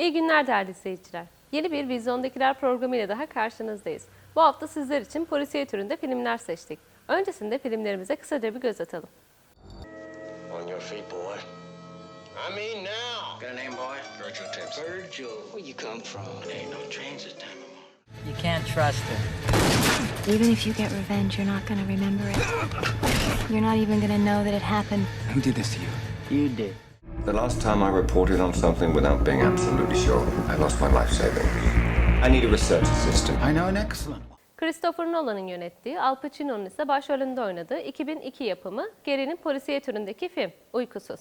İyi günler değerli izleyiciler. Yeni bir Vizyondakiler programıyla daha karşınızdayız. Bu hafta sizler için polisiye türünde filmler seçtik. Öncesinde filmlerimize kısaca bir göz atalım. On your feet, boy. I mean now. Got a name, boy? Virgil Tips. Virgil. Where you come from? There ain't no trains this time of morning. You can't trust her. Even if you get revenge, you're not gonna remember it. You're not even gonna know that it happened. Who did this to you? You did. The last time I reported on something without being absolutely sure, I lost my life saving. I need a research assistant. I know an excellent one. Christopher Nolan'ın yönettiği, Al Pacino'nun ise başrolünde oynadığı 2002 yapımı Gary'nin polisiye türündeki film Uykusuz.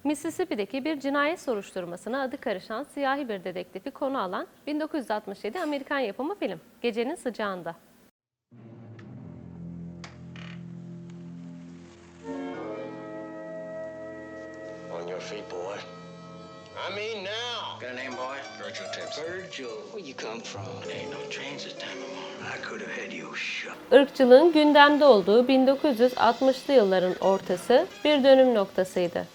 Mississippi'deki bir cinayet soruşturmasına adı karışan siyahi bir dedektifi konu alan 1967 Amerikan yapımı film Gecenin Sıcağında. On your feet, boy. I mean now. Got a name, boy? Virgil Tips. Virgil. Where you come from? There ain't no trains this time of morning. I could have had you shot. Irkçılığın gündemde olduğu 1960'lı yılların ortası bir dönüm noktasıydı.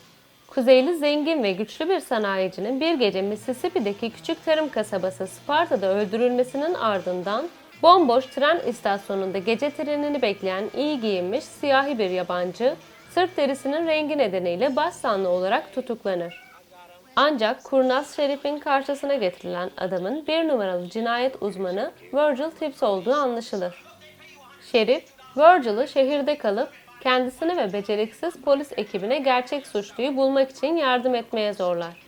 Kuzeyli zengin ve güçlü bir sanayicinin bir gece Mississippi'deki küçük tarım kasabası Sparta'da öldürülmesinin ardından bomboş tren istasyonunda gece trenini bekleyen iyi giyinmiş siyahi bir yabancı, sırt derisinin rengi nedeniyle başsanlı olarak tutuklanır. Ancak kurnaz şerifin karşısına getirilen adamın bir numaralı cinayet uzmanı Virgil Tips olduğu anlaşılır. Şerif, Virgil'ı şehirde kalıp kendisini ve beceriksiz polis ekibine gerçek suçluyu bulmak için yardım etmeye zorlar.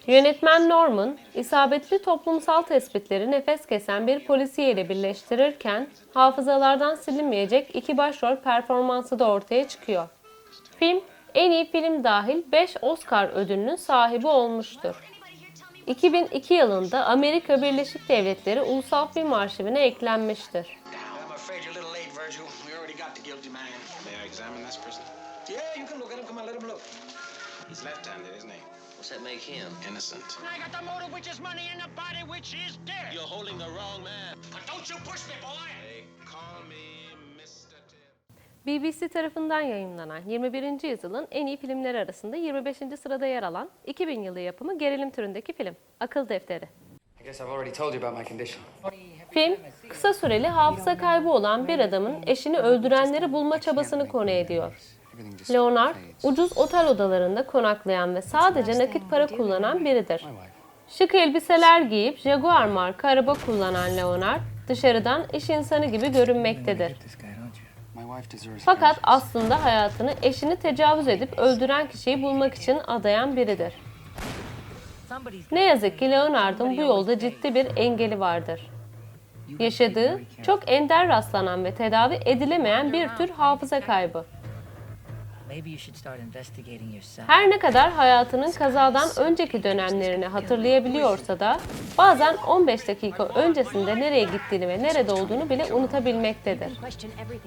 Yönetmen Norman, isabetli toplumsal tespitleri nefes kesen bir polisiye ile birleştirirken hafızalardan silinmeyecek iki başrol performansı da ortaya çıkıyor. Film, en iyi film dahil 5 Oscar ödülünün sahibi olmuştur. 2002 yılında Amerika Birleşik Devletleri Ulusal Film Arşivine eklenmiştir. I'm afraid you're a little late, Virgil. We already got the guilty man. May I examine this prisoner? Yeah, you can look at him. Come on, let him look. He's left-handed, isn't he? What's that make him? Innocent. I got the motive, which is money, and the body, which is dead. You're holding the wrong man. But don't you push me, boy! They call me Mr. Tips. BBC tarafından yayımlanan 21. yüzyılın en iyi filmleri arasında 25. sırada yer alan 2000 yılı yapımı gerilim türündeki film Akıl Defteri. I guess I've already told you about my condition. Film, kısa süreli hafıza kaybı olan bir adamın eşini öldürenleri bulma çabasını konu ediyor. Leonard, ucuz otel odalarında konaklayan ve sadece nakit para kullanan biridir. Şık elbiseler giyip Jaguar marka araba kullanan Leonard, dışarıdan iş insanı gibi görünmektedir. My wife deserves Fakat aslında hayatını eşini tecavüz edip öldüren kişiyi bulmak için adayan biridir. Ne yazık ki Leonard'ın bu yolda ciddi bir engeli vardır. Yaşadığı, çok ender rastlanan ve tedavi edilemeyen bir tür hafıza kaybı. Maybe you should start investigating yourself. Her ne kadar hayatının kazadan önceki dönemlerini hatırlayabiliyorsa da bazen 15 dakika öncesinde nereye gittiğini ve nerede olduğunu bile unutabilmektedir.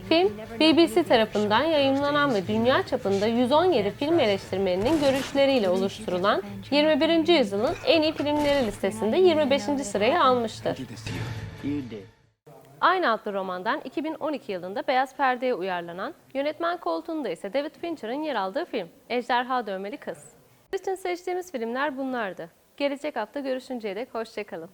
Film, BBC tarafından yayımlanan ve dünya çapında 117 film eleştirmeninin görüşleriyle oluşturulan 21. yüzyılın en iyi filmleri listesinde 25. sırayı almıştır. this to you. You did. Aynı adlı romandan 2012 yılında beyaz perdeye uyarlanan, yönetmen koltuğunda ise David Fincher'ın yer aldığı film Ejderha Dövmeli Kız. Sizin için seçtiğimiz filmler bunlardı. Gelecek hafta görüşünceye dek hoşça kalın.